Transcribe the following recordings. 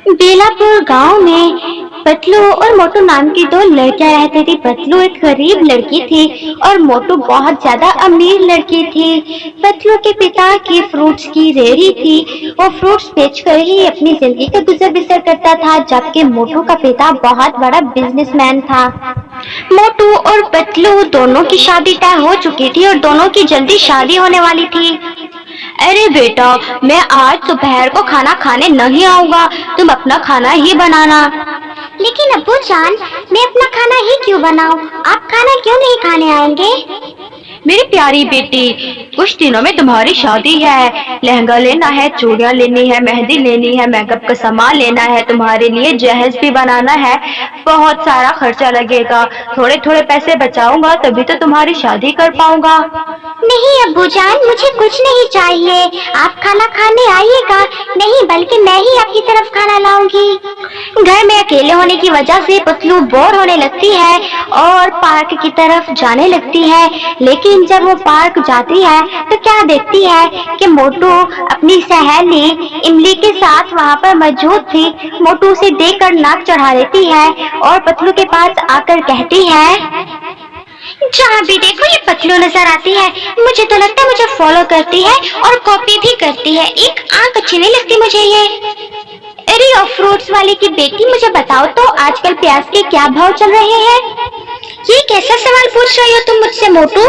बेलापुर गांव में पतलू और मोटू नाम की दो लड़कियां रहती थी। पतलू एक गरीब लड़की थी और मोटू बहुत ज्यादा अमीर लड़की थी। पतलू के पिता की फ्रूट्स की रेहड़ी थी, वो फ्रूट्स बेचकर ही अपनी जिंदगी का गुजर बसर करता था, जबकि मोटू का पिता बहुत बड़ा बिजनेसमैन था। मोटू और पतलू दोनों की शादी तय हो चुकी थी और दोनों की जल्दी शादी होने वाली थी। अरे बेटा, मैं आज दोपहर को खाना खाने नहीं आऊंगा, तुम अपना खाना ही बनाना। लेकिन अब्बू जान, मैं अपना खाना ही क्यों बनाऊं? आप खाना क्यों नहीं खाने आएंगे? मेरी प्यारी बेटी, कुछ दिनों में तुम्हारी शादी है, लहंगा लेना है, चूड़ियां लेनी है, मेहंदी लेनी है, मेकअप का सामान लेना है, तुम्हारे लिए जहेज भी बनाना है, बहुत सारा खर्चा लगेगा। थोड़े थोड़े पैसे बचाऊंगा तभी तो तुम्हारी शादी कर पाऊंगा। नहीं अब्बू जान, मुझे कुछ नहीं चाहिए, आप खाना खाने आइएगा। नहीं, बल्कि मैं ही आपकी तरफ खाना लाऊंगी। घर में अकेले होने की वजह से पतलू बोर होने लगती है और पार्क की तरफ जाने लगती है। लेकिन जब वो पार्क जाती है तो क्या देखती है कि मोटू अपनी सहेली इमली के साथ वहाँ पर मौजूद थी। मोटू उसे देखकर नाक चढ़ा लेती है और पतलू के पास आकर कहती है, जहाँ भी देखो ये पतलू नजर आती है, मुझे तो लगता है मुझे फॉलो करती है और कॉपी भी करती है। एक आंख अच्छी नहीं लगती मुझे ये। अरे और फ्रूट्स वाले की बेटी, मुझे बताओ तो आजकल प्याज के क्या भाव चल रहे हैं? ये कैसा सवाल पूछ रही हो तुम मुझसे मोटू?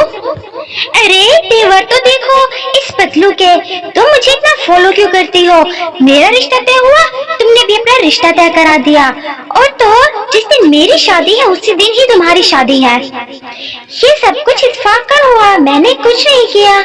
अरे तेवर तो देखो इस पतलू के, तुम मुझे इतना फॉलो क्यों करती हो? मेरा रिश्ता तय हुआ, तुमने भी अपना रिश्ता तय करा दिया, और तो जिस दिन मेरी शादी है उसी दिन ही तुम्हारी शादी है। ये सब कुछ इत्तेफाक का हुआ, मैंने कुछ नहीं किया।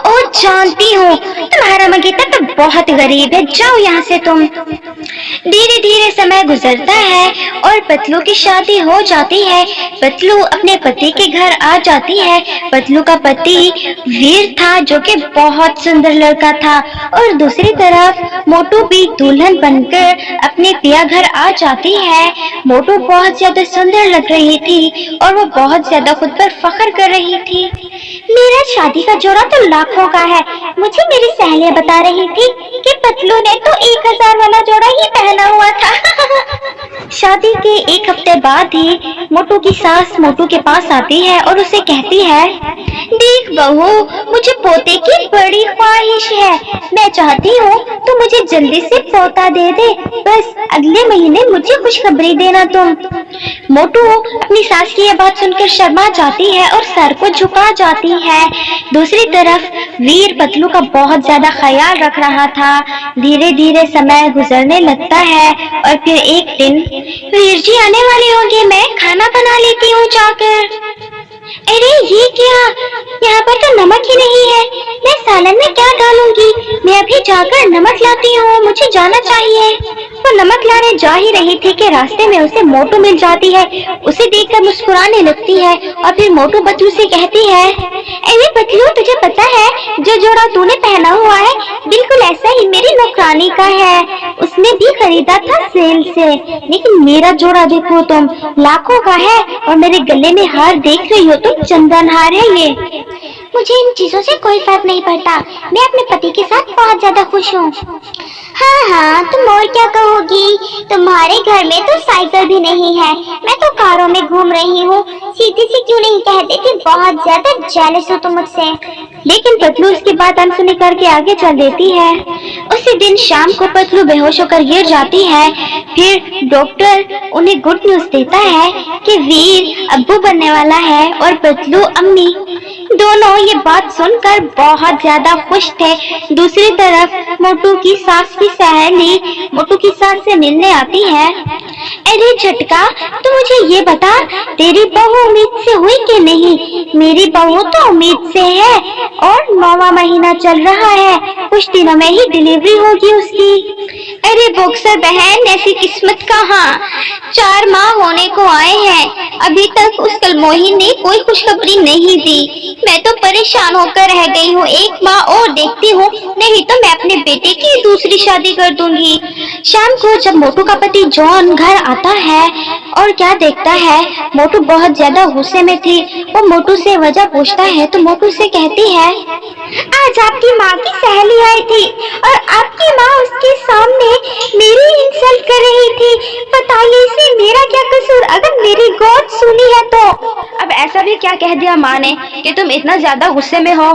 ओ जानती हूँ, तुम्हारा मंगेतर तो बहुत गरीब है, जाओ यहाँ से तुम। धीरे धीरे समय गुजरता है और पतलू की शादी हो जाती है। पतलू अपने पति के घर आ जाती है। पतलू का पति वीर था, जो कि बहुत सुंदर लड़का था, और दूसरी तरफ मोटू भी दुल्हन बनकर अपने पिया घर आ जाती है। मोटू बहुत ज्यादा सुंदर लग रही थी और वो बहुत ज्यादा खुद पर फख्र कर रही थी। मेरा शादी का जोड़ा तो लाखों का है। मुझे मेरी सहेलियां बता रही थी कि पतलू ने तो 1000 वाला जोड़ा ही पहना हुआ था। शादी के एक हफ्ते बाद ही मोटू की सास मोटू के पास आती है और उसे कहती है, देख बहू, मुझे पोते की बड़ी ख्वाहिश है, मैं चाहती हूँ तो मुझे जल्दी से पोता दे दे, बस अगले महीने मुझे खुशखबरी देना तुम। मोटू अपनी सास की यह बात सुनकर शर्मा जाती है और सर को झुका जाती है। दूसरी तरफ वीर पतलू का बहुत ज्यादा ख्याल रख रहा था। धीरे धीरे समय गुजरने लगता है और फिर एक दिन, वीर जी आने वाले होंगे, मैं खाना बना लेती हूँ जाकर। अरे ये क्या, यहाँ पर तो नमक ही नहीं है, मैं सालन में क्या डालूंगी? मैं अभी जाकर नमक लाती हूँ, मुझे जाना चाहिए। वो नमक लाने जा ही रही थी कि रास्ते में उसे मोटू मिल जाती है। उसे देखकर मुस्कुराने लगती है और फिर मोटू पतलू से कहती है, अरे पतलू, तुझे पता है जो जोड़ा तूने पहना हुआ है बिल्कुल ऐसा ही मेरी नौकरानी का है, उसने भी खरीदा था सेल से, लेकिन मेरा जोड़ा देखो तुम, लाखों का है, और मेरे गले में हार देख रही हो तुम, चंदन हार है ये। मुझे इन चीजों से कोई फर्क नहीं पड़ता, मैं अपने पति के साथ बहुत ज्यादा खुश हूँ। हाँ, तुम और क्या कहोगी, तुम्हारे घर में तो साइकिल भी नहीं है, मैं तो कारों में घूम रही हूँ, सीधी सी क्यों नहीं कह देती, बहुत ज्यादा जेलस हो तुम मुझसे। लेकिन पतलू उसकी बात अनसुनी करके आगे चल देती है। उसी दिन शाम को पतलू बेहोश होकर गिर जाती है। फिर डॉक्टर उन्हें गुड न्यूज देता है कि वीर अब्बू बनने वाला है और पतलू अम्मी। दोनों ये बात सुनकर बहुत ज्यादा खुश थे। दूसरी तरफ मोटू की सास की सहेली मोटू की सास से मिलने आती है। अरे झटका, तू मुझे ये बता, तेरी बहू उम्मीद से हुई कि नहीं? मेरी बहू तो उम्मीद से है और 9वां महीना चल रहा है, कुछ दिनों में ही डिलीवरी होगी उसकी। अरे बॉक्सर बहन, ऐसी किस्मत कहाँ, 4 माह होने को आए हैं, अभी तक उस कलमोही ने कोई खुशखबरी नहीं दी। मैं तो परेशान होकर रह गई हूँ, 1 माह और देखती हूँ, नहीं तो मैं अपने बेटे की दूसरी शादी कर दूंगी। शाम को जब मोटू का पति जॉन घर आता है और क्या देखता है, मोटू बहुत ज्यादा गुस्से में थी। वो मोटू से वजह पूछता है तो मोटू से कहती है, आज आपकी माँ की सहेली आई थी और आपकी माँ उसके सामने मेरी इंसल्ट इंसल्ट कर रही थी। बताइए इसे मेरा क्या कसूर, अगर मेरी गोद सुनी है तो। अब ऐसा भी क्या कह दिया माँ ने कि तुम इतना ज्यादा गुस्से में हो?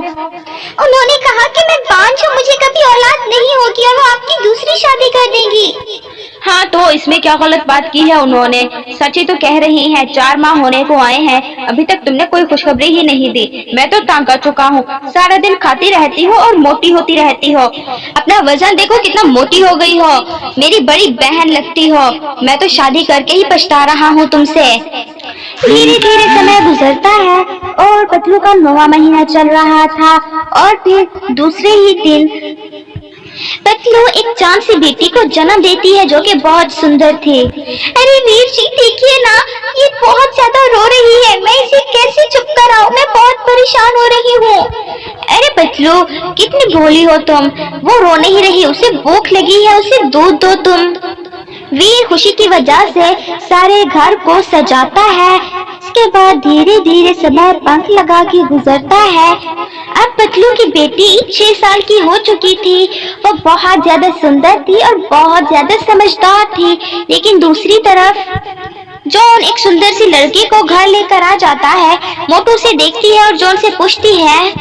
उन्होंने कहा कि मैं बांझ हूँ, मुझे कभी औलाद नहीं होगी और वो आपकी दूसरी शादी कर देंगी। हाँ, तो इसमें क्या गलत बात की है उन्होंने? सच ही तो कह रही हैं, 4 माह होने को आए हैं, अभी तक तुमने कोई खुशखबरी ही नहीं दी। मैं तो तंग कर चुका हूँ, सारा दिन खाती रहती हो और मोटी होती रहती हो। अपना वजन देखो कितना मोटी हो गई हो, मेरी बड़ी बहन लगती हो। मैं तो शादी करके ही पछता रहा हूँ तुमसे। धीरे धीरे समय गुजरता है और पतलू का 9वां महीना चल रहा था और फिर दूसरे ही दिन पतलू एक चांद सी बेटी को जन्म देती है जो कि बहुत सुंदर थी। अरे वीर जी देखिए ना, ये बहुत ज्यादा रो रही है, मैं इसे कैसे चुप कराऊं, मैं बहुत परेशान हो रही हूँ। अरे पतलू कितनी भोली हो तुम, वो रो नहीं रही, उसे भूख लगी है, उसे दूध दो तुम। वीर खुशी की वजह से सारे घर को सजाता है। इसके बाद धीरे धीरे समय पंख लगा के गुजरता है। अब पतलू की बेटी 6 साल की हो चुकी थी। वो बहुत ज्यादा सुंदर थी और बहुत ज्यादा समझदार थी। लेकिन दूसरी तरफ जॉन एक सुंदर सी लड़की को घर लेकर आ जाता है। मोटू से देखती है और जॉन से पूछती है,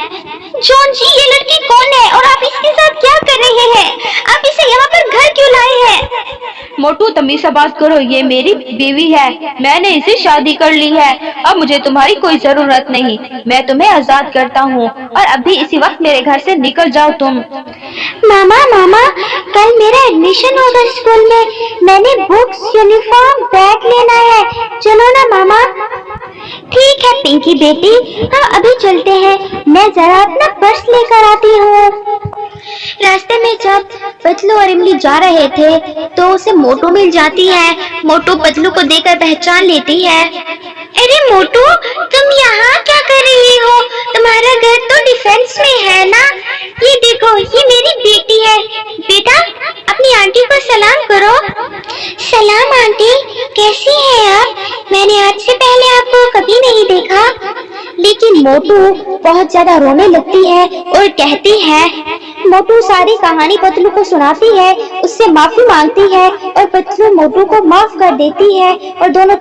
जॉन जी ये लड़की कौन है और आप इसके साथ क्या कर रहे हैं? आप इसे यहाँ पर घर क्यों लाए हैं? मोटू तमीज से बात करो, ये मेरी बीवी है, मैंने इसे शादी कर ली है। अब मुझे तुम्हारी कोई जरूरत नहीं, मैं तुम्हें आजाद करता हूँ और अभी इसी वक्त मेरे घर से निकल जाओ तुम। मामा कल मेरा एडमिशन होगा स्कूल में, मैंने बुक्स, यूनिफॉर्म, बैग लेना है, चलो ना मामा। ठीक है पिंकी बेटी, हम अभी चलते हैं, मैं जरा अपना पर्स लेकर आती हूँ। रास्ते में जब पतलू और इमली जा रहे थे तो उसे मोटू मिल जाती है। मोटू पतलू को देखकर पहचान लेती है। अरे मोटू तुम यहाँ क्या कर रही हो? तुम्हारा घर तो डिफेंस में है ना? ये देखो ये मेरी बेटी है। बेटा अपनी आंटी को सलाम करो। सलाम आंटी, कैसी है आप? मैंने आज से पहले आपको कभी नहीं देखा। लेकिन मोटू बहुत ज्यादा रोने लगती है और कहती है, मोटू सारी कहानी पतलू को सुनाती है, उससे माफी मांगती है और पतलू मोटू को माफ कर देती है और दोनों